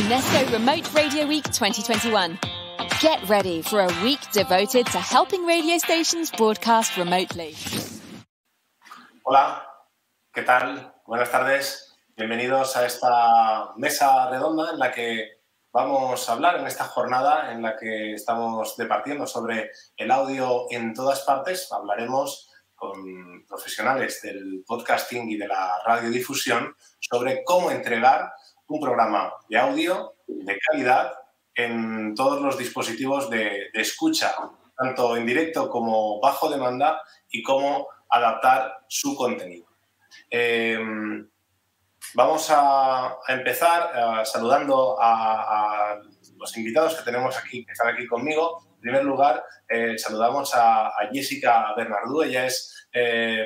UNESCO Remote Radio Week 2021. Get ready for a week devoted to helping radio stations broadcast remotely. Hola, ¿qué tal? Buenas tardes. Bienvenidos a esta mesa redonda en la que vamos a hablar en esta jornada en la que estamos departiendo sobre el audio en todas partes. Hablaremos con profesionales del podcasting y de la radiodifusión sobre cómo entregar un programa de audio de calidad en todos los dispositivos de escucha, tanto en directo como bajo demanda, y cómo adaptar su contenido. Vamos a empezar saludando a los invitados que tenemos aquí, que están aquí conmigo. En primer lugar, saludamos a Jessica Bernardú. Ella es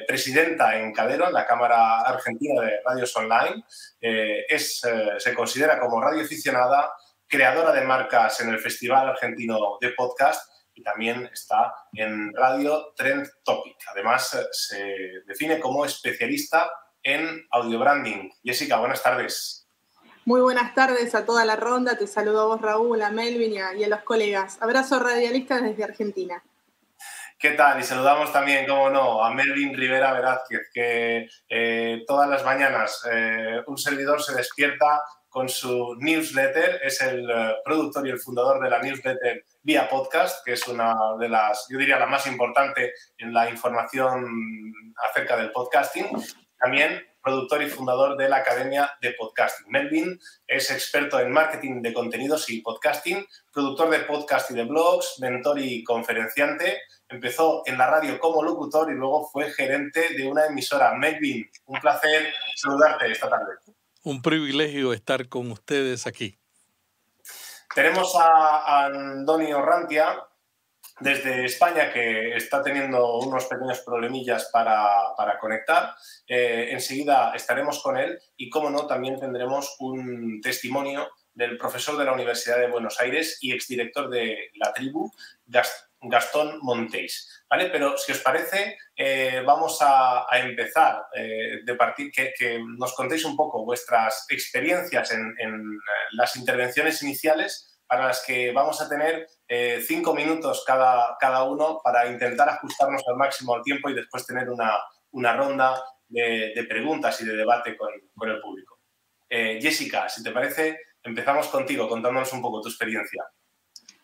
presidenta en Cadero, en la Cámara Argentina de Radios Online. Se considera como radioaficionada, creadora de marcas en el Festival Argentino de Podcast y también está en Radio Trend Topic. Además, se define como especialista en audio branding. Jessica, buenas tardes. Muy buenas tardes a toda la ronda. Te saludo a vos, Raúl, a Melvin y a los colegas. Abrazo radialista desde Argentina. ¿Qué tal? Y saludamos también, cómo no, a Melvin Rivera Velázquez, que todas las mañanas un servidor se despierta con su newsletter. Es el productor y el fundador de la newsletter Vía Podcast, que es una de las, yo diría, la más importante en la información acerca del podcasting. También productor y fundador de la Academia de Podcasting. Melvin es experto en marketing de contenidos y podcasting, productor de podcast y de blogs, mentor y conferenciante. Empezó en la radio como locutor y luego fue gerente de una emisora. Melvin, un placer saludarte esta tarde. Un privilegio estar con ustedes aquí. Tenemos a Andoni Orrantia desde España, que está teniendo unos pequeños problemillas para conectar. Enseguida estaremos con él y, cómo no, también tendremos un testimonio del profesor de la Universidad de Buenos Aires y exdirector de La Tribu, Gastón Monteis. ¿Vale? Pero, si os parece, vamos a empezar de partir, que nos contéis un poco vuestras experiencias en las intervenciones iniciales, para las que vamos a tener 5 minutos cada uno para intentar ajustarnos al máximo al tiempo y después tener una ronda de preguntas y de debate con el público. Jessica, si te parece, empezamos contigo contándonos un poco tu experiencia.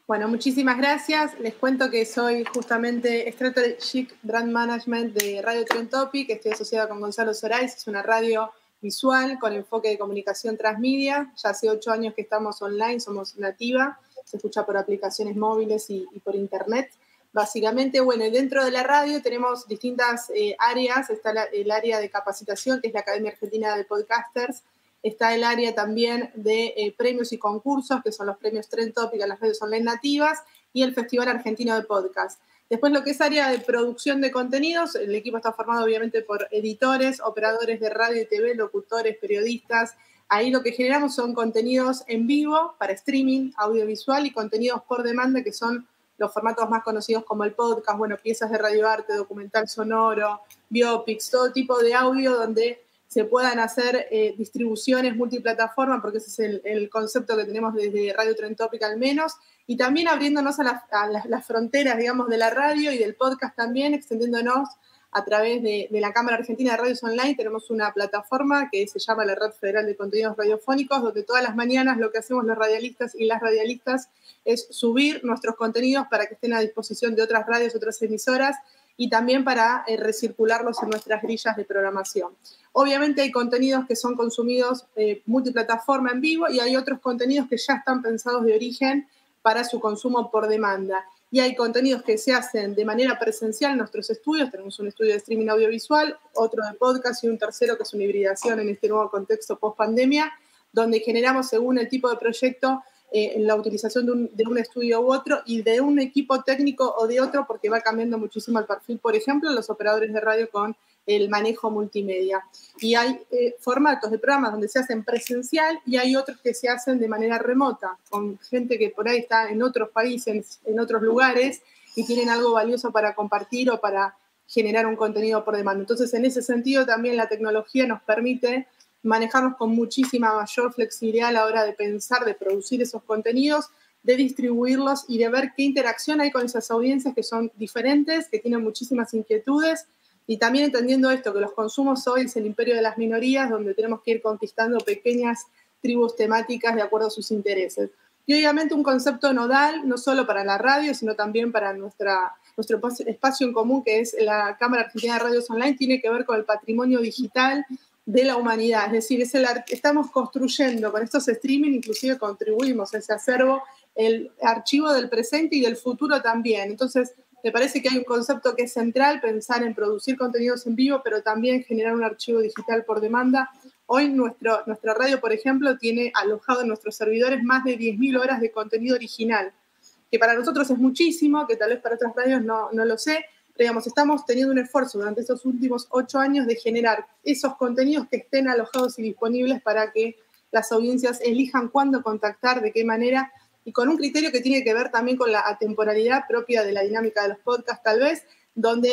Bueno, muchísimas gracias. Les cuento que soy justamente Strategic Brand Management de Radio Trend Topic. Estoy asociada con Gonzalo Sorais. Es una radio visual con enfoque de comunicación transmedia. Ya hace 8 años que estamos online, somos nativa, se escucha por aplicaciones móviles y por internet. Básicamente, bueno, dentro de la radio tenemos distintas áreas. Está el área de capacitación, que es la Academia Argentina de Podcasters. Está el área también de premios y concursos, que son los premios Trend Topic a las radios online nativas, y el Festival Argentino de Podcast. Después, lo que es área de producción de contenidos, el equipo está formado obviamente por editores, operadores de radio y TV, locutores, periodistas. Ahí lo que generamos son contenidos en vivo para streaming, audiovisual, y contenidos por demanda, que son los formatos más conocidos como el podcast, bueno, piezas de radioarte, documental sonoro, biopics, todo tipo de audio donde se puedan hacer distribuciones multiplataforma, porque ese es el concepto que tenemos desde Radio Trend Topic al menos, y también abriéndonos a las fronteras, digamos, de la radio y del podcast también, extendiéndonos a través de la Cámara Argentina de Radios Online. Tenemos una plataforma que se llama la Red Federal de Contenidos Radiofónicos, donde todas las mañanas lo que hacemos los radialistas y las radialistas es subir nuestros contenidos para que estén a disposición de otras radios, otras emisoras, y también para recircularlos en nuestras grillas de programación. Obviamente hay contenidos que son consumidos multiplataforma en vivo, y hay otros contenidos que ya están pensados de origen para su consumo por demanda. Y hay contenidos que se hacen de manera presencial en nuestros estudios. Tenemos un estudio de streaming audiovisual, otro de podcast y un tercero que es una hibridación en este nuevo contexto post-pandemia, donde generamos, según el tipo de proyecto, la utilización de un estudio u otro y de un equipo técnico o de otro, porque va cambiando muchísimo el perfil. Por ejemplo, los operadores de radio con el manejo multimedia. Y hay formatos de programas donde se hacen presencial y hay otros que se hacen de manera remota, con gente que por ahí está en otros países, en otros lugares, y tienen algo valioso para compartir o para generar un contenido por demanda. Entonces, en ese sentido, también la tecnología nos permite manejarnos con muchísima mayor flexibilidad a la hora de pensar, de producir esos contenidos, de distribuirlos y de ver qué interacción hay con esas audiencias que son diferentes, que tienen muchísimas inquietudes, y también entendiendo esto, que los consumos hoy es el imperio de las minorías, donde tenemos que ir conquistando pequeñas tribus temáticas de acuerdo a sus intereses. Y obviamente un concepto nodal, no solo para la radio, sino también para nuestro espacio en común, que es la Cámara Argentina de Radios Online, tiene que ver con el patrimonio digital de la humanidad. Es decir, estamos construyendo con estos streaming, inclusive contribuimos a ese acervo, el archivo del presente y del futuro también. Entonces, me parece que hay un concepto que es central, pensar en producir contenidos en vivo, pero también generar un archivo digital por demanda. Hoy nuestra radio, por ejemplo, tiene alojado en nuestros servidores más de 10.000 horas de contenido original, que para nosotros es muchísimo, que tal vez para otras radios no lo sé, pero digamos, estamos teniendo un esfuerzo durante estos últimos 8 años de generar esos contenidos que estén alojados y disponibles para que las audiencias elijan cuándo contactar, de qué manera, y con un criterio que tiene que ver también con la atemporalidad propia de la dinámica de los podcasts, tal vez, donde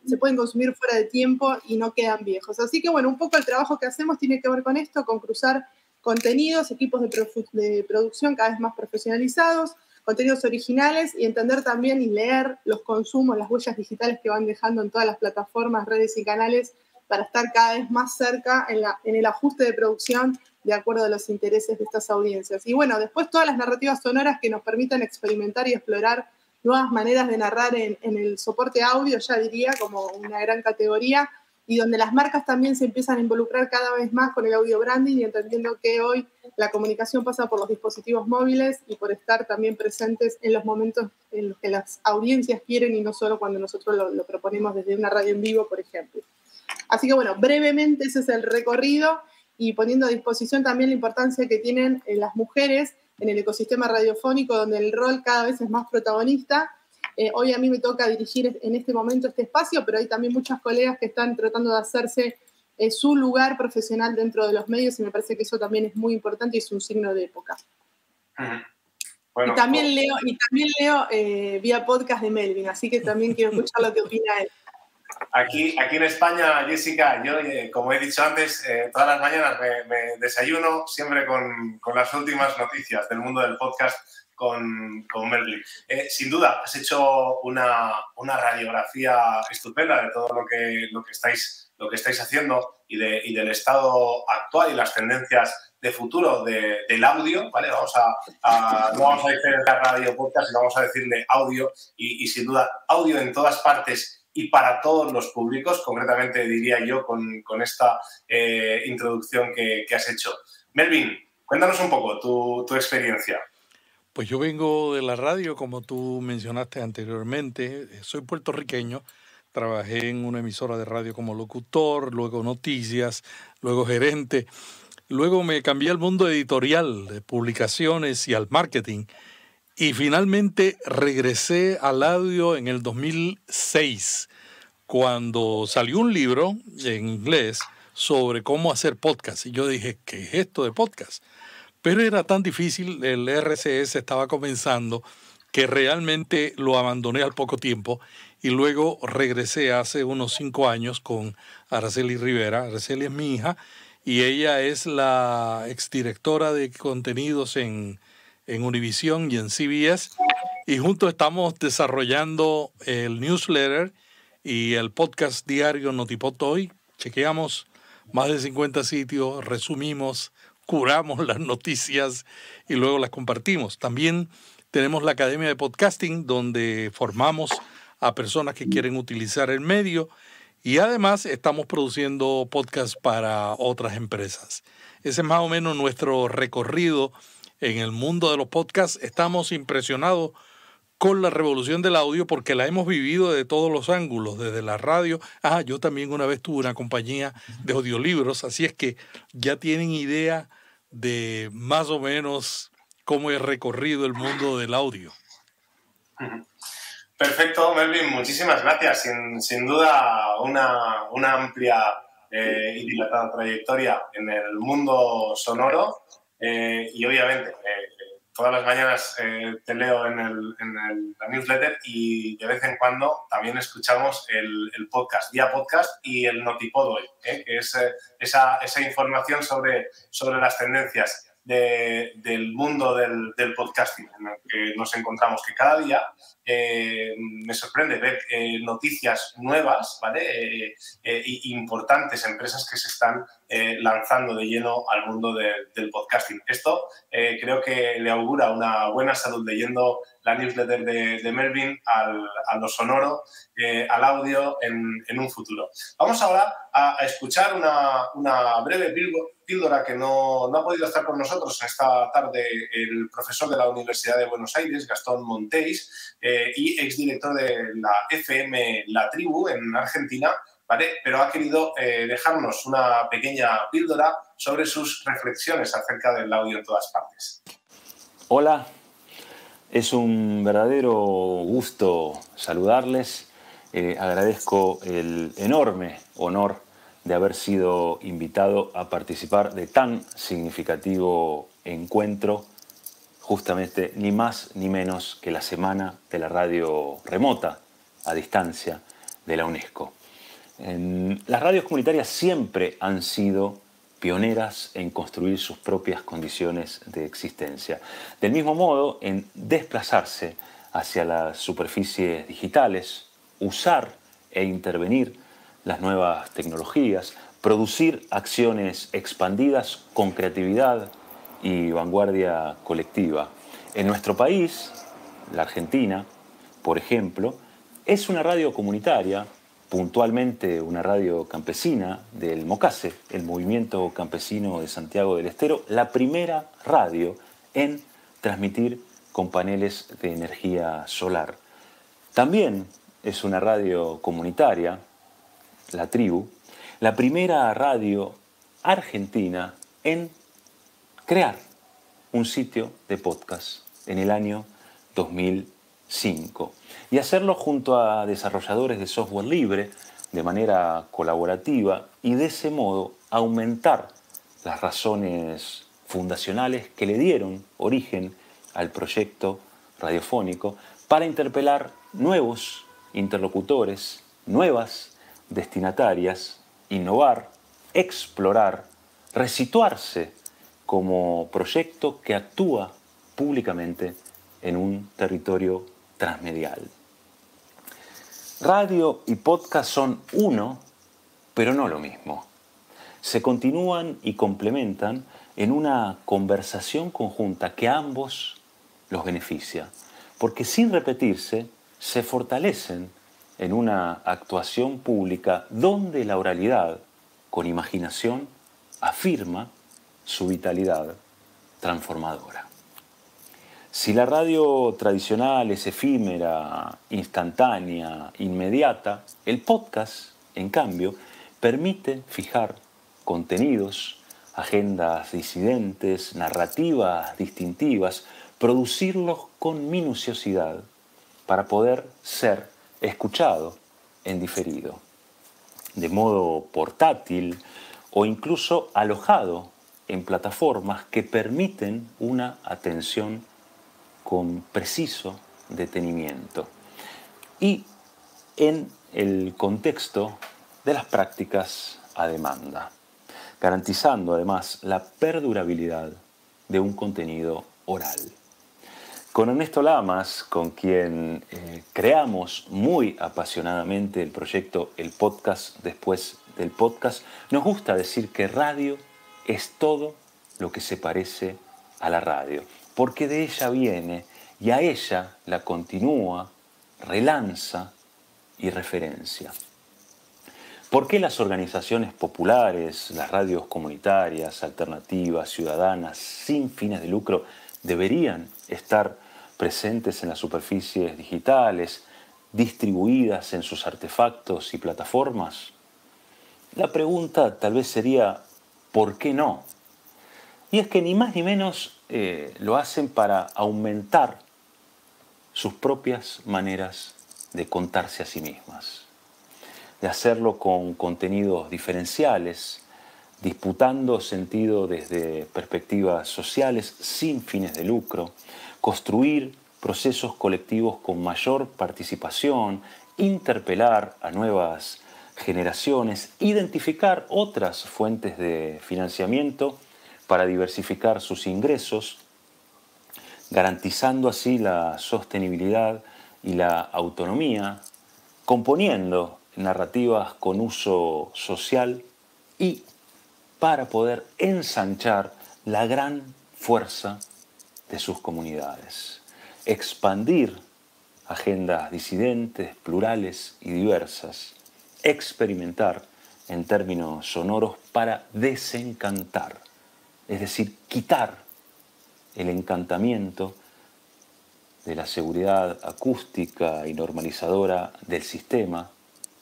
se pueden consumir fuera de tiempo y no quedan viejos. Así que, bueno, un poco el trabajo que hacemos tiene que ver con esto, con cruzar contenidos, equipos de producción cada vez más profesionalizados, contenidos originales, y entender también y leer los consumos, las huellas digitales que van dejando en todas las plataformas, redes y canales, para estar cada vez más cerca en el ajuste de producción de acuerdo a los intereses de estas audiencias. Y bueno, después todas las narrativas sonoras que nos permitan experimentar y explorar nuevas maneras de narrar en el soporte audio, ya diría, como una gran categoría, y donde las marcas también se empiezan a involucrar cada vez más con el audio branding y entendiendo que hoy la comunicación pasa por los dispositivos móviles y por estar también presentes en los momentos en los que las audiencias quieren y no solo cuando nosotros lo proponemos desde una radio en vivo, por ejemplo. Así que bueno, brevemente ese es el recorrido, y poniendo a disposición también la importancia que tienen las mujeres en el ecosistema radiofónico, donde el rol cada vez es más protagonista. Hoy a mí me toca dirigir en este momento este espacio, pero hay también muchas colegas que están tratando de hacerse su lugar profesional dentro de los medios, y me parece que eso también es muy importante y es un signo de época. Bueno, y también leo vía podcast de Melvin, así que también quiero escuchar lo que opina él. Aquí en España, Jessica, yo, como he dicho antes, todas las mañanas me desayuno siempre con las últimas noticias del mundo del podcast con Melvin. Sin duda, has hecho una radiografía estupenda de todo lo que estáis haciendo y del estado actual y las tendencias de futuro del audio, ¿vale? No vamos a diferenciar radio podcast, sino vamos a decirle audio, y sin duda, audio en todas partes y para todos los públicos, concretamente diría yo con esta introducción que has hecho. Melvin, cuéntanos un poco tu experiencia. Pues yo vengo de la radio, como tú mencionaste anteriormente. Soy puertorriqueño, trabajé en una emisora de radio como locutor, luego noticias, luego gerente. Luego me cambié al mundo editorial, de publicaciones y al marketing. Y finalmente regresé al audio en el 2006, cuando salió un libro en inglés sobre cómo hacer podcast. Y yo dije, ¿qué es esto de podcast? Pero era tan difícil, el RCS estaba comenzando, que realmente lo abandoné al poco tiempo. Y luego regresé hace unos 5 años con Araceli Rivera. Araceli es mi hija y ella es la exdirectora de contenidos en Univision y en CBS, y juntos estamos desarrollando el newsletter y el podcast diario Notipod Hoy. Chequeamos más de 50 sitios, resumimos, curamos las noticias y luego las compartimos. También tenemos la Academia de Podcasting, donde formamos a personas que quieren utilizar el medio, y además estamos produciendo podcasts para otras empresas. Ese es más o menos nuestro recorrido en el mundo de los podcasts. Estamos impresionados con la revolución del audio porque la hemos vivido de todos los ángulos, desde la radio. Yo también una vez tuve una compañía de audiolibros, así es que ya tienen idea de más o menos cómo he recorrido el mundo del audio. Perfecto, Melvin, muchísimas gracias. Sin duda, una amplia y dilatada trayectoria en el mundo sonoro. Y obviamente todas las mañanas te leo en la newsletter y de vez en cuando también escuchamos el podcast, Día Podcast y el Notipod hoy, que es esa información sobre las tendencias del mundo del podcasting, en el que nos encontramos, que cada día me sorprende ver noticias nuevas, ¿vale? Importantes, empresas que se están lanzando de lleno al mundo del podcasting. Esto creo que le augura una buena salud leyendo la newsletter de Melvin a lo sonoro, al audio en un futuro. Vamos ahora a escuchar una breve píldora que no ha podido estar con nosotros esta tarde el profesor de la Universidad de Buenos Aires, Gastón Monteis, y exdirector de la FM La Tribu en Argentina, ¿vale? Pero ha querido dejarnos una pequeña píldora sobre sus reflexiones acerca del audio en todas partes. Hola, es un verdadero gusto saludarles. Agradezco el enorme honor de haber sido invitado a participar de tan significativo encuentro, justamente ni más ni menos que la Semana de la Radio Remota a Distancia de la UNESCO. Las radios comunitarias siempre han sido pioneras en construir sus propias condiciones de existencia. Del mismo modo, en desplazarse hacia las superficies digitales, usar e intervenir las nuevas tecnologías, producir acciones expandidas con creatividad y vanguardia colectiva. En nuestro país, la Argentina, por ejemplo, es una radio comunitaria, puntualmente una radio campesina del MOCASE, el Movimiento Campesino de Santiago del Estero, la primera radio en transmitir con paneles de energía solar. También es una radio comunitaria, La Tribu, la primera radio argentina en crear un sitio de podcast en el año 2005 y hacerlo junto a desarrolladores de software libre de manera colaborativa y de ese modo aumentar las razones fundacionales que le dieron origen al proyecto radiofónico para interpelar nuevos interlocutores, nuevas destinatarias, innovar, explorar, resituarse como proyecto que actúa públicamente en un territorio transmedial. Radio y podcast son uno, pero no lo mismo. Se continúan y complementan en una conversación conjunta que a ambos los beneficia, porque sin repetirse se fortalecen en una actuación pública donde la oralidad, con imaginación, afirma su vitalidad transformadora. Si la radio tradicional es efímera, instantánea, inmediata, el podcast, en cambio, permite fijar contenidos, agendas disidentes, narrativas distintivas, producirlos con minuciosidad para poder ser escuchado en diferido, de modo portátil o incluso alojado en plataformas que permiten una atención con preciso detenimiento y en el contexto de las prácticas a demanda, garantizando además la perdurabilidad de un contenido oral. Con Ernesto Lamas, con quien creamos muy apasionadamente el proyecto El Podcast Después del Podcast, nos gusta decir que radio es todo lo que se parece a la radio, porque de ella viene y a ella la continúa, relanza y referencia. ¿Por qué las organizaciones populares, las radios comunitarias, alternativas, ciudadanas, sin fines de lucro, deberían estar presentes en las superficies digitales, distribuidas en sus artefactos y plataformas? La pregunta tal vez sería, ¿por qué no? Y es que ni más ni menos lo hacen para aumentar sus propias maneras de contarse a sí mismas, de hacerlo con contenidos diferenciales, disputando sentido desde perspectivas sociales sin fines de lucro, construir procesos colectivos con mayor participación, interpelar a nuevas generaciones, identificar otras fuentes de financiamiento para diversificar sus ingresos, garantizando así la sostenibilidad y la autonomía, componiendo narrativas con uso social y para poder ensanchar la gran fuerza de sus comunidades, expandir agendas disidentes, plurales y diversas, experimentar en términos sonoros para desencantar, es decir, quitar el encantamiento de la seguridad acústica y normalizadora del sistema,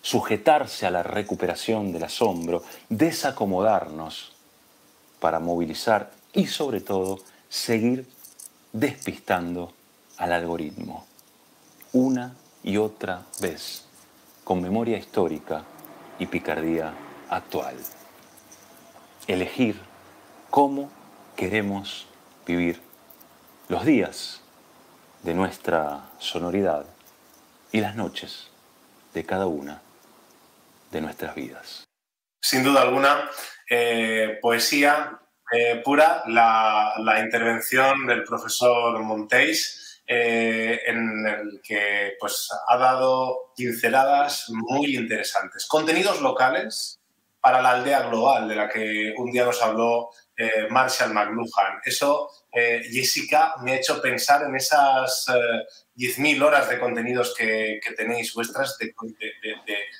sujetarse a la recuperación del asombro, desacomodarnos para movilizar y sobre todo seguir despistando al algoritmo una y otra vez con memoria histórica y picardía actual. Elegir cómo queremos vivir los días de nuestra sonoridad y las noches de cada una de nuestras vidas. Sin duda alguna, poesía pura, la intervención del profesor Montéis, en el que pues, ha dado pinceladas muy interesantes. Contenidos locales para la aldea global, de la que un día nos habló Marshall McLuhan. Eso, Jessica, me ha hecho pensar en esas 10.000 horas de contenidos que tenéis vuestras, de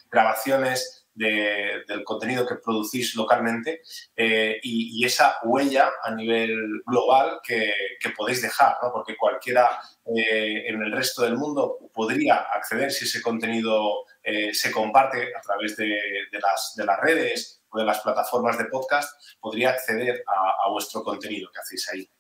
grabaciones, del contenido que producís localmente y esa huella a nivel global que podéis dejar, ¿no? Porque cualquiera en el resto del mundo podría acceder si ese contenido se comparte a través de las redes o de las plataformas de podcast, podría acceder a vuestro contenido que hacéis ahí.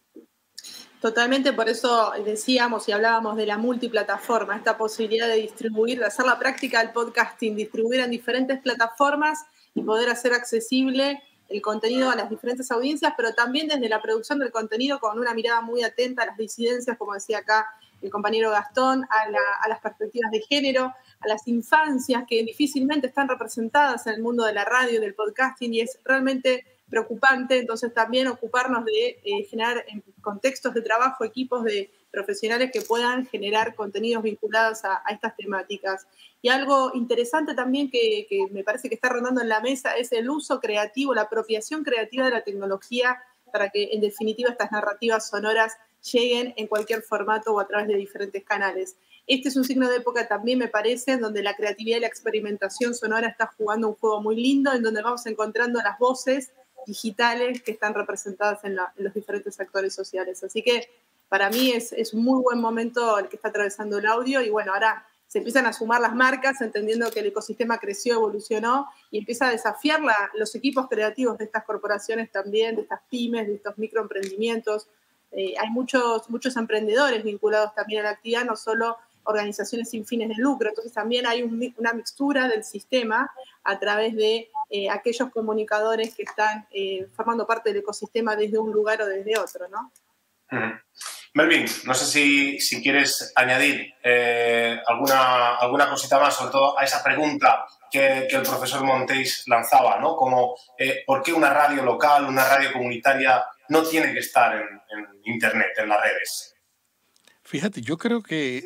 Totalmente, por eso decíamos y hablábamos de la multiplataforma, esta posibilidad de distribuir, de hacer la práctica del podcasting, distribuir en diferentes plataformas y poder hacer accesible el contenido a las diferentes audiencias, pero también desde la producción del contenido con una mirada muy atenta a las disidencias, como decía acá el compañero Gastón, a las perspectivas de género, a las infancias que difícilmente están representadas en el mundo de la radio y del podcasting, y es realmente preocupante. Entonces también ocuparnos de generar en contextos de trabajo equipos de profesionales que puedan generar contenidos vinculados a estas temáticas. Y algo interesante también que me parece que está rondando en la mesa es el uso creativo, la apropiación creativa de la tecnología para que en definitiva estas narrativas sonoras lleguen en cualquier formato o a través de diferentes canales. Este es un signo de época también, me parece, en donde la creatividad y la experimentación sonora está jugando un juego muy lindo, en donde vamos encontrando las voces digitales que están representadas en los diferentes actores sociales. Así que para mí es un muy buen momento el que está atravesando el audio y bueno, ahora se empiezan a sumar las marcas entendiendo que el ecosistema creció, evolucionó y empieza a desafiar los equipos creativos de estas corporaciones también, de estas pymes, de estos microemprendimientos. Hay muchos emprendedores vinculados también a la actividad, no solo organizaciones sin fines de lucro, entonces también hay una mixtura del sistema a través de aquellos comunicadores que están formando parte del ecosistema desde un lugar o desde otro, ¿no? Melvin, no sé si quieres añadir alguna cosita más, sobre todo a esa pregunta que el profesor Montéis lanzaba, ¿no? Como ¿por qué una radio local, una radio comunitaria no tiene que estar en Internet, en las redes? Fíjate, yo creo que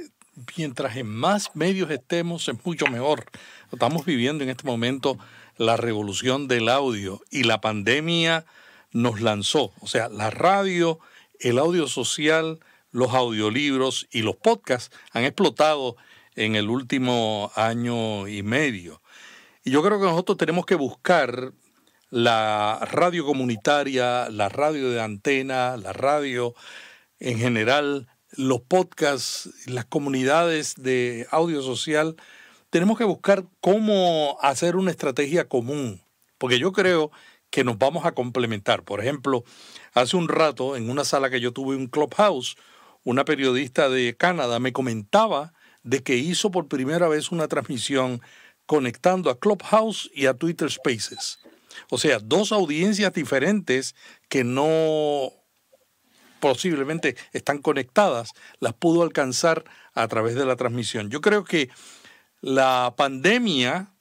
mientras en más medios estemos es mucho mejor. Estamos viviendo en este momento la revolución del audio y la pandemia nos lanzó. O sea, la radio, el audio social, los audiolibros y los podcasts han explotado en el último año y medio. Y yo creo que nosotros tenemos que buscar la radio comunitaria, la radio de antena, la radio en general, los podcasts, las comunidades de audio social. Tenemos que buscar cómo hacer una estrategia común, porque yo creo que nos vamos a complementar. Por ejemplo, hace un rato, en una sala que yo tuve en Clubhouse, una periodista de Canadá me comentaba de que hizo por primera vez una transmisión conectando a Clubhouse y a Twitter Spaces. O sea, dos audiencias diferentes que no posiblemente están conectadas, las pudo alcanzar a través de la transmisión. Yo creo que la pandemia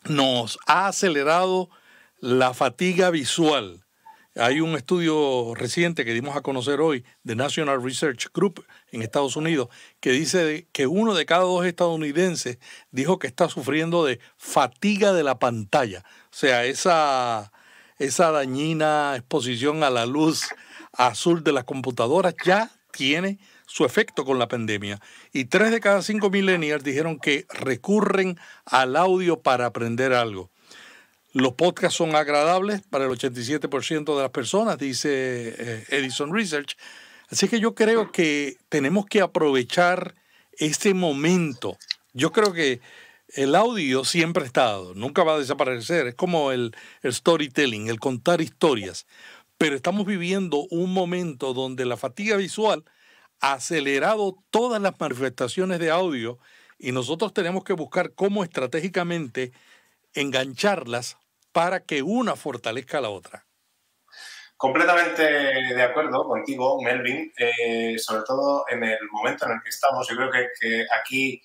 nos ha acelerado la fatiga visual. Hay un estudio reciente que dimos a conocer hoy de National Research Group en Estados Unidos que dice que 1 de cada 2 estadounidenses dijo que está sufriendo de fatiga de la pantalla. O sea, esa dañina exposición a la luz azul de las computadoras ya tiene su efecto con la pandemia. Y 3 de cada 5 millennials dijeron que recurren al audio para aprender algo. Los podcasts son agradables para el 87% de las personas, dice Edison Research. Así que yo creo que tenemos que aprovechar este momento. Yo creo que el audio siempre ha estado, nunca va a desaparecer. Es como el storytelling, el contar historias. Pero estamos viviendo un momento donde la fatiga visual ha acelerado todas las manifestaciones de audio y nosotros tenemos que buscar cómo estratégicamente engancharlas para que una fortalezca a la otra. Completamente de acuerdo contigo, Melvin, sobre todo en el momento en el que estamos. Yo creo que aquí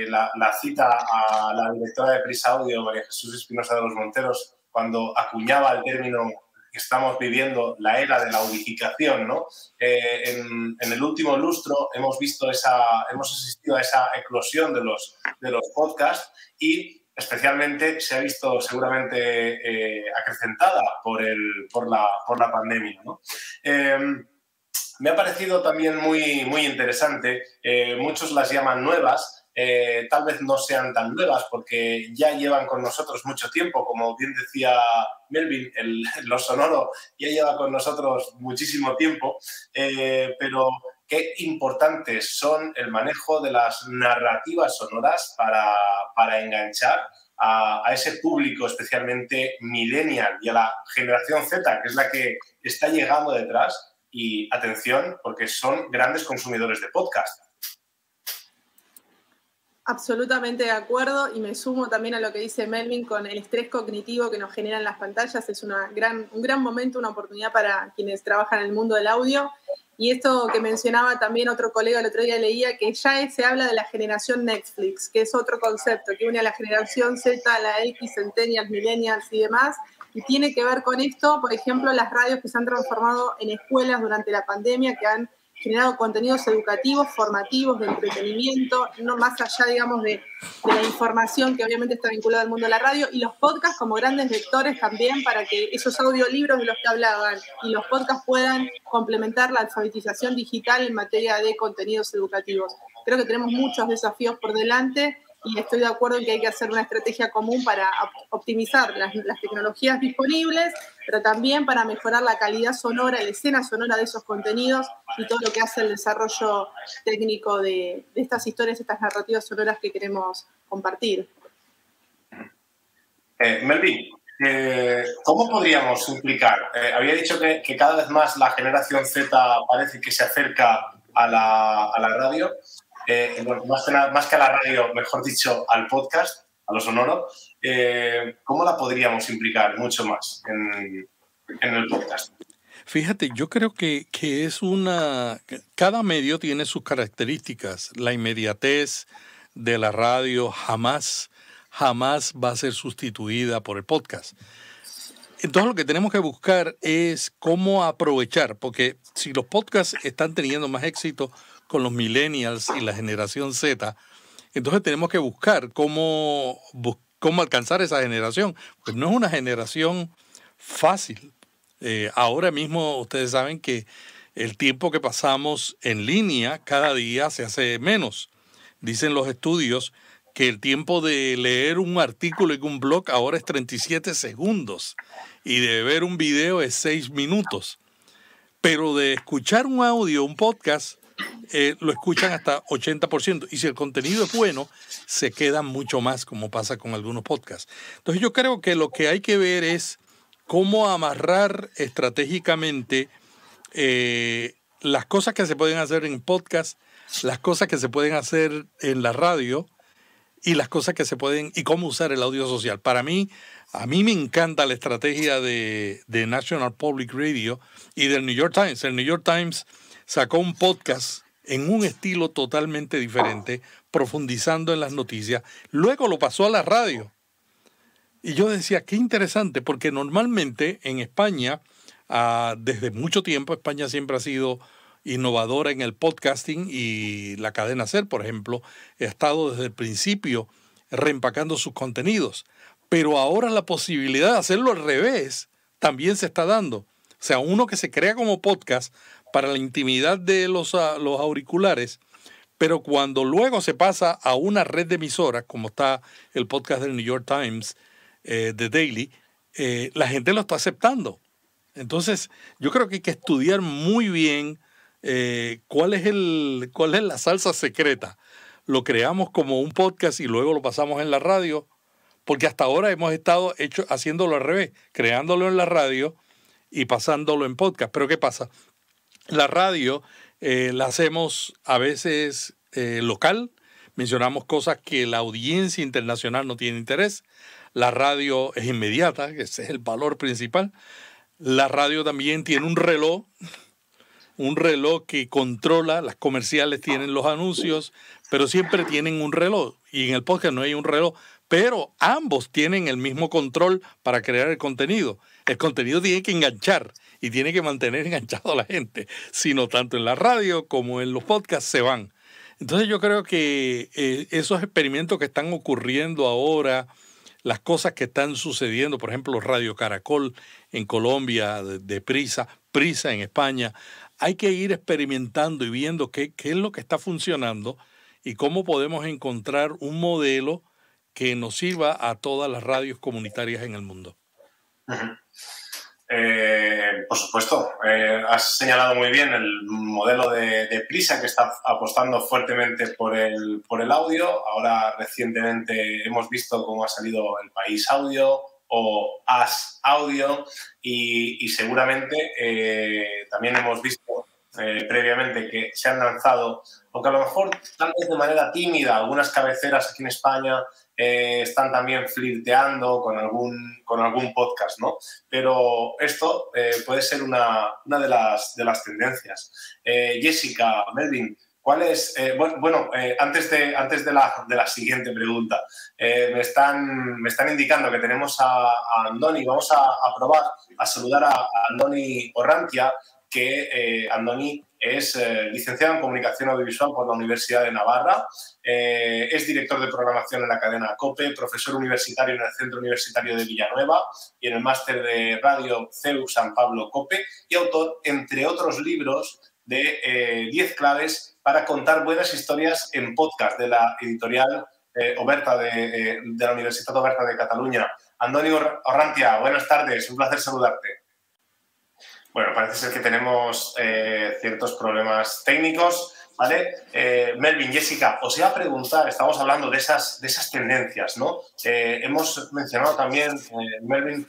la cita a la directora de Prisa Audio, María Jesús Espinosa de los Monteros, cuando acuñaba el término que estamos viviendo, la era de la audificación, ¿no? En el último lustro hemos asistido a esa eclosión de los podcasts y especialmente se ha visto seguramente acrecentada por la pandemia, ¿no? Me ha parecido también muy interesante, muchos las llaman nuevas, tal vez no sean tan nuevas porque ya llevan con nosotros mucho tiempo, como bien decía Melvin, lo sonoro ya lleva con nosotros muchísimo tiempo, pero qué importantes son el manejo de las narrativas sonoras para enganchar a ese público, especialmente millennial, y a la generación Z, que es la que está llegando detrás. Y atención, porque son grandes consumidores de podcast. Absolutamente de acuerdo, y me sumo también a lo que dice Melvin con el estrés cognitivo que nos generan las pantallas. Es un gran momento, una oportunidad para quienes trabajan en el mundo del audio. Y esto que mencionaba también otro colega el otro día, leía que ya se habla de la generación Netflix, que es otro concepto que une a la generación Z, a la X, Centennials, Millennials y demás. Y tiene que ver con esto, por ejemplo, las radios que se han transformado en escuelas durante la pandemia, que han generado contenidos educativos, formativos, de entretenimiento, no más allá, digamos, de la información que obviamente está vinculada al mundo de la radio, y los podcasts como grandes vectores también para que esos audiolibros de los que hablaban y los podcasts puedan complementar la alfabetización digital en materia de contenidos educativos. Creo que tenemos muchos desafíos por delante y estoy de acuerdo en que hay que hacer una estrategia común para optimizar las tecnologías disponibles, pero también para mejorar la calidad sonora, la escena sonora de esos contenidos y todo lo que hace el desarrollo técnico de estas historias, estas narrativas sonoras que queremos compartir. Melvin, ¿cómo podríamos implicar? Había dicho que cada vez más la generación Z parece que se acerca a la radio. Bueno, más que a la radio, mejor dicho, al podcast, a lo sonoro. ¿Cómo la podríamos implicar mucho más en el podcast? Fíjate, yo creo que es cada medio tiene sus características. La inmediatez de la radio jamás va a ser sustituida por el podcast. Entonces lo que tenemos que buscar es cómo aprovechar, porque si los podcasts están teniendo más éxito con los millennials y la generación Z, entonces tenemos que buscar cómo alcanzar esa generación, pues no es una generación fácil. Ahora mismo ustedes saben que el tiempo que pasamos en línea cada día se hace menos. Dicen los estudios que el tiempo de leer un artículo en un blog ahora es 37 segundos y de ver un video es 6 minutos. Pero de escuchar un audio, un podcast, lo escuchan hasta 80%. Y si el contenido es bueno, se quedan mucho más, como pasa con algunos podcasts. Entonces yo creo que lo que hay que ver es cómo amarrar estratégicamente las cosas que se pueden hacer en podcast, las cosas que se pueden hacer en la radio y las cosas que se pueden y cómo usar el audio social. Para mí, a mí me encanta la estrategia de National Public Radio y del New York Times. El New York Times sacó un podcast en un estilo totalmente diferente, profundizando en las noticias. Luego lo pasó a la radio. Y yo decía, qué interesante, porque normalmente en España, desde mucho tiempo, España siempre ha sido innovadora en el podcasting y la cadena SER, por ejemplo, ha estado desde el principio reempacando sus contenidos. Pero ahora la posibilidad de hacerlo al revés también se está dando. O sea, uno que se crea como podcast para la intimidad de los auriculares, pero cuando luego se pasa a una red de emisoras, como está el podcast del New York Times, The Daily, la gente lo está aceptando. Entonces, yo creo que hay que estudiar muy bien cuál es la salsa secreta. Lo creamos como un podcast y luego lo pasamos en la radio, porque hasta ahora hemos estado haciéndolo al revés, creándolo en la radio y pasándolo en podcast. Pero ¿qué pasa? La radio la hacemos a veces local, mencionamos cosas que la audiencia internacional no tiene interés. La radio es inmediata, ese es el valor principal. La radio también tiene un reloj que controla, las comerciales tienen los anuncios, pero siempre tienen un reloj. Y en el podcast no hay un reloj, pero ambos tienen el mismo control para crear el contenido. El contenido tiene que enganchar y tiene que mantener enganchado a la gente, sino tanto en la radio como en los podcasts se van. Entonces yo creo que esos experimentos que están ocurriendo ahora, las cosas que están sucediendo, por ejemplo, Radio Caracol en Colombia, de Prisa en España, hay que ir experimentando y viendo qué es lo que está funcionando y cómo podemos encontrar un modelo que nos sirva a todas las radios comunitarias en el mundo. Uh-huh. Por supuesto, has señalado muy bien el modelo de Prisa, que está apostando fuertemente por el audio. Ahora recientemente hemos visto cómo ha salido El País Audio o As Audio y seguramente también hemos visto previamente que se han lanzado, aunque a lo mejor tal vez de manera tímida, algunas cabeceras aquí en España están también flirteando con algún podcast, ¿no? Pero esto puede ser una de las tendencias. Jessica, Melvin, ¿cuál es? Antes de la siguiente pregunta, me están indicando que tenemos a Andoni. Vamos a probar a saludar a Andoni Orrantia, que Andoni es licenciado en Comunicación Audiovisual por la Universidad de Navarra, es director de programación en la cadena COPE, profesor universitario en el Centro Universitario de Villanueva y en el máster de radio CEU San Pablo COPE y autor, entre otros libros, de 10 claves para contar buenas historias en podcast de la editorial Oberta de la Universitat Oberta de Cataluña. Andoni Orrantia, buenas tardes, un placer saludarte. Bueno, parece ser que tenemos ciertos problemas técnicos, ¿vale? Melvin, Jessica, os iba a preguntar, estamos hablando de esas tendencias, ¿no? Hemos mencionado también, Melvin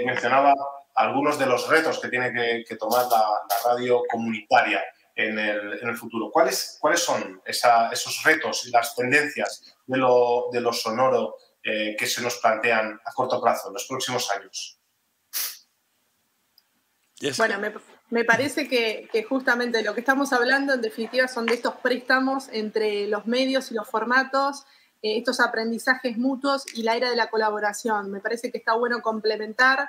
mencionaba algunos de los retos que tiene que tomar la radio comunitaria en el futuro. ¿Cuáles son esos retos y las tendencias de lo sonoro que se nos plantean a corto plazo, en los próximos años? Yes. Bueno, me parece que justamente lo que estamos hablando, en definitiva, son de estos préstamos entre los medios y los formatos, estos aprendizajes mutuos y la era de la colaboración. Me parece que está bueno complementar,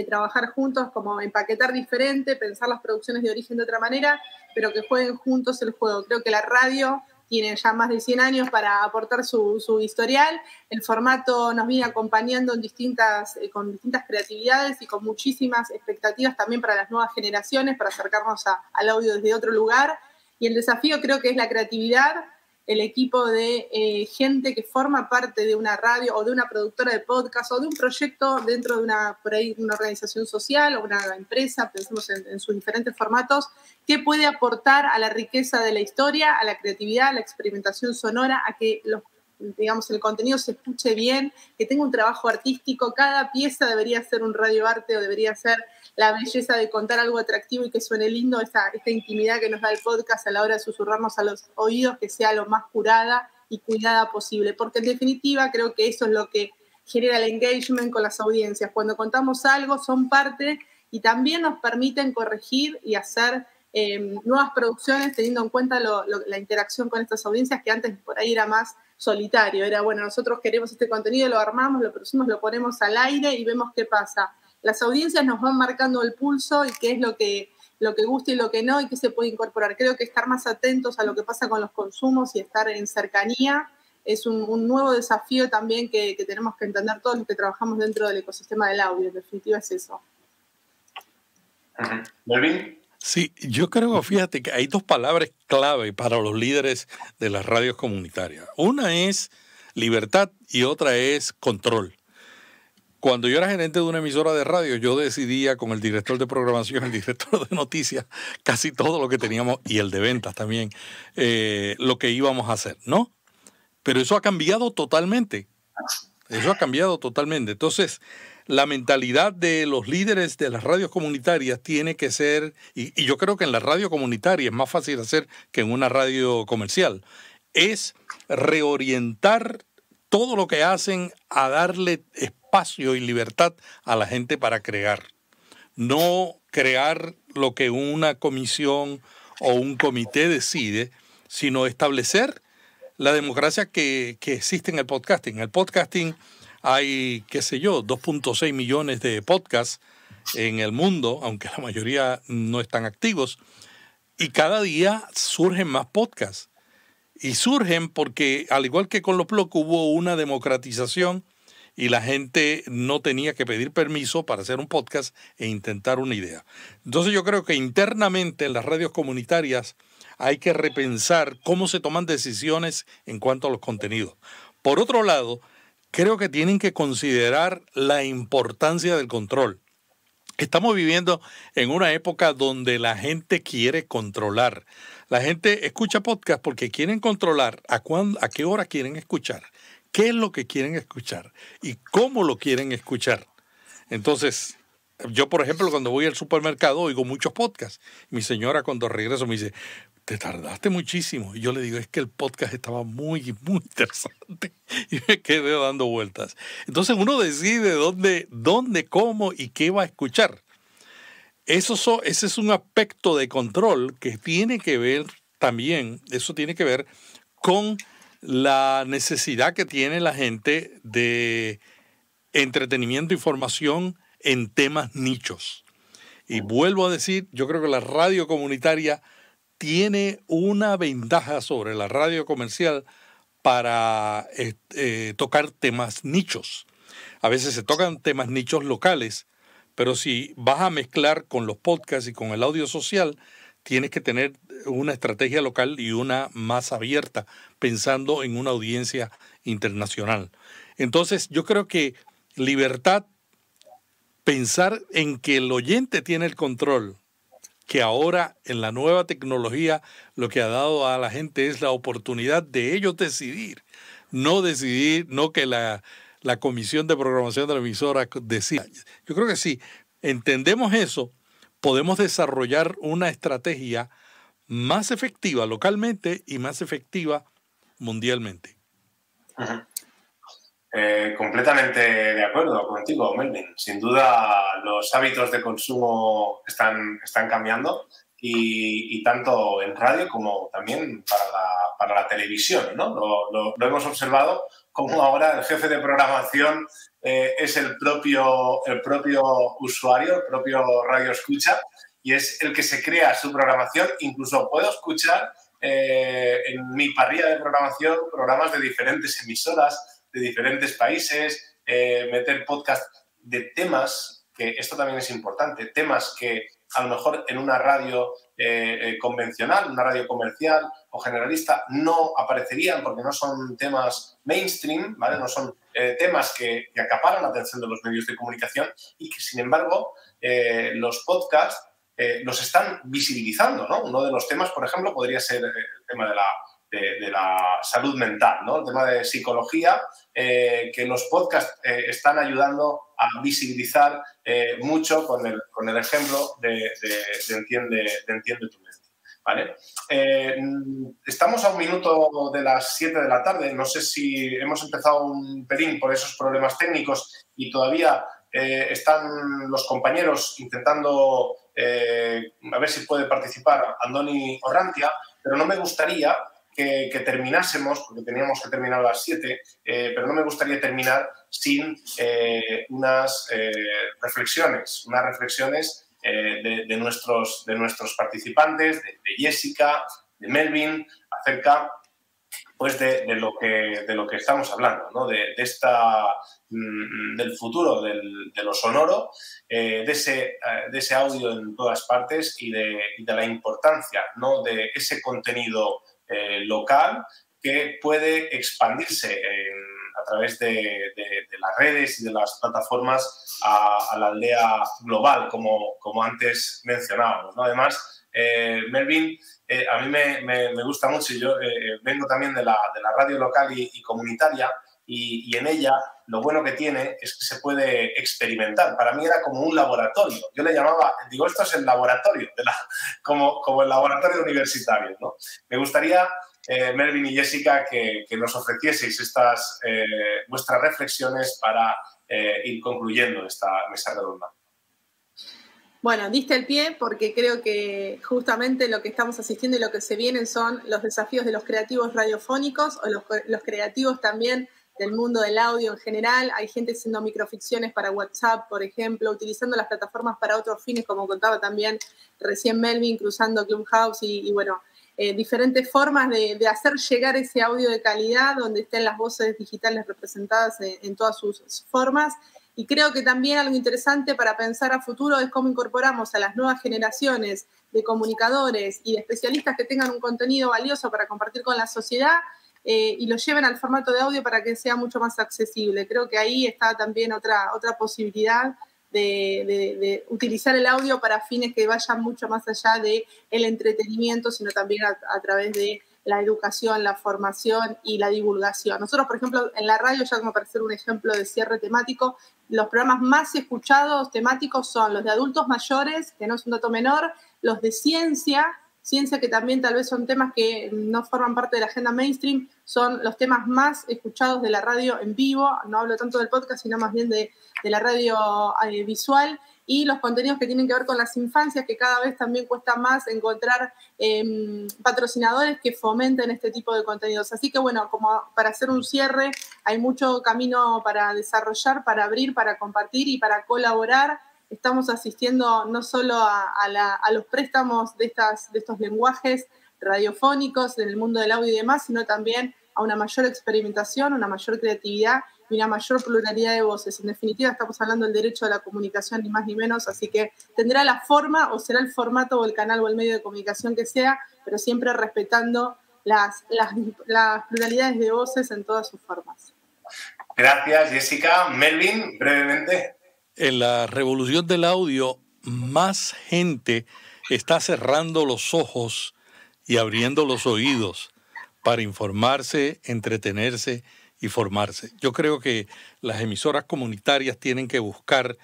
trabajar juntos, como empaquetar diferente, pensar las producciones de origen de otra manera, pero que jueguen juntos el juego. Creo que la radio tiene ya más de 100 años para aportar su historial. El formato nos viene acompañando con distintas creatividades y con muchísimas expectativas también para las nuevas generaciones, para acercarnos al audio desde otro lugar. Y el desafío creo que es la creatividad, el equipo de gente que forma parte de una radio o de una productora de podcast o de un proyecto dentro de una organización social o una empresa, pensemos en sus diferentes formatos, que puede aportar a la riqueza de la historia, a la creatividad, a la experimentación sonora, a que el contenido se escuche bien, que tenga un trabajo artístico. Cada pieza debería ser un radioarte o debería ser la belleza de contar algo atractivo y que suene lindo, esta intimidad que nos da el podcast a la hora de susurrarnos a los oídos, que sea lo más curada y cuidada posible, porque en definitiva creo que eso es lo que genera el engagement con las audiencias. Cuando contamos algo, son parte y también nos permiten corregir y hacer nuevas producciones teniendo en cuenta la interacción con estas audiencias, que antes por ahí era más solitario. Era, bueno, nosotros queremos este contenido, lo armamos, lo producimos, lo ponemos al aire y vemos qué pasa. Las audiencias nos van marcando el pulso y qué es lo que gusta y lo que no, y qué se puede incorporar. Creo que estar más atentos a lo que pasa con los consumos y estar en cercanía es un nuevo desafío también que tenemos que entender todos los que trabajamos dentro del ecosistema del audio. En definitiva es eso. ¿Melvin? Sí, yo creo, fíjate que hay dos palabras clave para los líderes de las radios comunitarias. Una es libertad y otra es control. Cuando yo era gerente de una emisora de radio, yo decidía con el director de programación, el director de noticias, casi todo lo que teníamos, y el de ventas también, lo que íbamos a hacer, ¿no? Pero eso ha cambiado totalmente. Eso ha cambiado totalmente. Entonces, la mentalidad de los líderes de las radios comunitarias tiene que ser, y yo creo que en la radio comunitaria es más fácil hacer que en una radio comercial, es reorientar todo lo que hacen a darle espacio y libertad a la gente para crear. No crear lo que una comisión o un comité decide, sino establecer la democracia que existe en el podcasting. En el podcasting hay, qué sé yo, 2.6 millones de podcasts en el mundo, aunque la mayoría no están activos, y cada día surgen más podcasts. Y surgen porque, al igual que con los blogs, hubo una democratización y la gente no tenía que pedir permiso para hacer un podcast e intentar una idea. Entonces yo creo que internamente en las radios comunitarias hay que repensar cómo se toman decisiones en cuanto a los contenidos. Por otro lado, creo que tienen que considerar la importancia del control. Estamos viviendo en una época donde la gente quiere controlar. La gente escucha podcast porque quieren controlar a qué hora quieren escuchar, qué es lo que quieren escuchar y cómo lo quieren escuchar. Entonces, yo, por ejemplo, cuando voy al supermercado oigo muchos podcasts. Mi señora cuando regreso me dice, te tardaste muchísimo. Y yo le digo, es que el podcast estaba muy, muy interesante. Y me quedé dando vueltas. Entonces uno decide dónde, cómo y qué va a escuchar. Ese es un aspecto de control que tiene que ver también, eso tiene que ver con la necesidad que tiene la gente de entretenimiento e información en temas nichos. Y vuelvo a decir, yo creo que la radio comunitaria tiene una ventaja sobre la radio comercial para tocar temas nichos. A veces se tocan temas nichos locales, pero si vas a mezclar con los podcasts y con el audio social, tienes que tener una estrategia local y una más abierta, pensando en una audiencia internacional. Entonces, yo creo que libertad, pensar en que el oyente tiene el control, que ahora en la nueva tecnología lo que ha dado a la gente es la oportunidad de ellos decidir, no que la comisión de programación de la emisora decida. Yo creo que si entendemos eso, podemos desarrollar una estrategia más efectiva localmente y más efectiva mundialmente. Uh-huh. Completamente de acuerdo contigo, Melvin. Sin duda los hábitos de consumo están cambiando y tanto en radio como también para la televisión, ¿no? Lo hemos observado como ahora el jefe de programación es el propio usuario, el propio radio escucha, y es el que se crea su programación. Incluso puedo escuchar en mi parrilla de programación programas de diferentes emisoras, de diferentes países, meter podcast de temas, que esto también es importante, temas que a lo mejor en una radio convencional, una radio comercial o generalista no aparecerían porque no son temas mainstream, ¿vale? No son temas que acaparan la atención de los medios de comunicación y que, sin embargo, los podcasts los están visibilizando, ¿no? Uno de los temas, por ejemplo, podría ser el tema de la salud mental, ¿no? El tema de psicología, que los podcasts están ayudando a visibilizar mucho con el ejemplo de Entiende tu mente. ¿vale? Estamos a un minuto de las 7 de la tarde. No sé si hemos empezado un pelín por esos problemas técnicos y todavía están los compañeros intentando a ver si puede participar Andoni Orrantia, pero no me gustaría que terminásemos, porque teníamos que terminar a las 7, pero no me gustaría terminar sin unas reflexiones de nuestros participantes, de Jessica, de Melvin, acerca pues de lo que estamos hablando, ¿no? Del futuro de lo sonoro, de ese audio en todas partes y de la importancia, ¿no? De ese contenido local que puede expandirse a través de las redes y de las plataformas a la aldea global, como antes mencionábamos, ¿no? Además, Melvin, a mí me gusta mucho. Yo vengo también de la radio local y comunitaria, y en ella lo bueno que tiene es que se puede experimentar. Para mí era como un laboratorio. Yo le llamaba, digo, esto es el laboratorio, como el laboratorio universitario, ¿no? Me gustaría, Melvin y Jessica, que nos ofrecieseis estas vuestras reflexiones para ir concluyendo esta mesa redonda. Bueno, diste el pie porque creo que justamente lo que estamos asistiendo y lo que se vienen son los desafíos de los creativos radiofónicos o los creativos también del mundo del audio en general. Hay gente haciendo microficciones para WhatsApp, por ejemplo, utilizando las plataformas para otros fines, como contaba también recién Melvin, cruzando Clubhouse y bueno, diferentes formas de hacer llegar ese audio de calidad donde estén las voces digitales representadas en todas sus formas. Y creo que también algo interesante para pensar a futuro es cómo incorporamos a las nuevas generaciones de comunicadores y de especialistas que tengan un contenido valioso para compartir con la sociedad y lo lleven al formato de audio para que sea mucho más accesible. Creo que ahí está también otra posibilidad de utilizar el audio para fines que vayan mucho más allá del entretenimiento, sino también a través de la educación, la formación y la divulgación. Nosotros, por ejemplo, en la radio, ya como para hacer un ejemplo de cierre temático, los programas más escuchados temáticos son los de adultos mayores, que no es un dato menor, los de ciencia que también tal vez son temas que no forman parte de la agenda mainstream, son los temas más escuchados de la radio en vivo, no hablo tanto del podcast, sino más bien de la radio visual, y los contenidos que tienen que ver con las infancias, que cada vez también cuesta más encontrar patrocinadores que fomenten este tipo de contenidos. Así que bueno, como para hacer un cierre, hay mucho camino para desarrollar, para abrir, para compartir y para colaborar. Estamos asistiendo no solo a los préstamos de estos lenguajes radiofónicos en el mundo del audio y demás, sino también a una mayor experimentación, una mayor creatividad y una mayor pluralidad de voces. En definitiva, estamos hablando del derecho a la comunicación, ni más ni menos, así que tendrá la forma o será el formato o el canal o el medio de comunicación que sea, pero siempre respetando las pluralidades de voces en todas sus formas. Gracias, Jessica. Melvin, brevemente. En la revolución del audio, más gente está cerrando los ojos y abriendo los oídos para informarse, entretenerse y formarse. Yo creo que las emisoras comunitarias tienen que buscar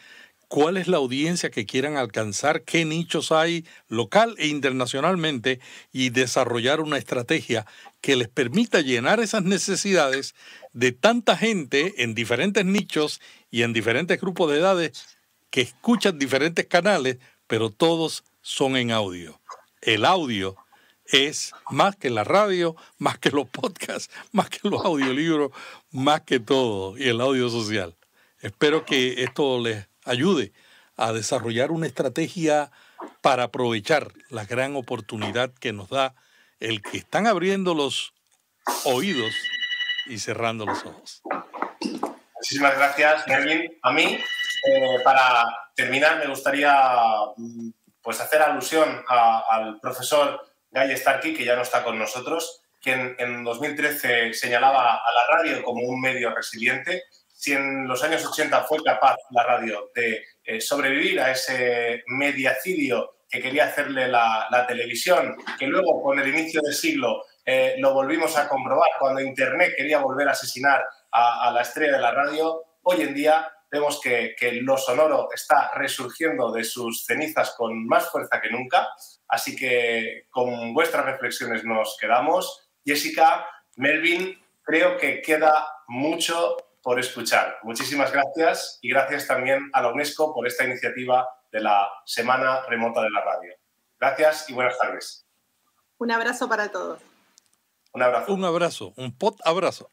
cuál es la audiencia que quieran alcanzar, qué nichos hay local e internacionalmente y desarrollar una estrategia que les permita llenar esas necesidades de tanta gente en diferentes nichos y en diferentes grupos de edades que escuchan diferentes canales, pero todos son en audio. El audio es más que la radio, más que los podcasts, más que los audiolibros, más que todo, y el audio social. Espero que esto les ayude a desarrollar una estrategia para aprovechar la gran oportunidad que nos da el que están abriendo los oídos y cerrando los ojos. Muchísimas gracias, Melvin. A mí, para terminar, me gustaría pues hacer alusión al profesor Guy Starkey, que ya no está con nosotros, quien en 2013 señalaba a la radio como un medio resiliente. Si en los años 80 fue capaz la radio de sobrevivir a ese mediacidio que quería hacerle la televisión, que luego con el inicio del siglo lo volvimos a comprobar cuando Internet quería volver a asesinar a la estrella de la radio, hoy en día vemos que lo sonoro está resurgiendo de sus cenizas con más fuerza que nunca. Así que con vuestras reflexiones nos quedamos. Jessica, Melvin, creo que queda mucho por escuchar. Muchísimas gracias y gracias también a la UNESCO por esta iniciativa de la Semana Remota de la Radio. Gracias y buenas tardes. Un abrazo para todos. Un abrazo. Un abrazo, un pot abrazo.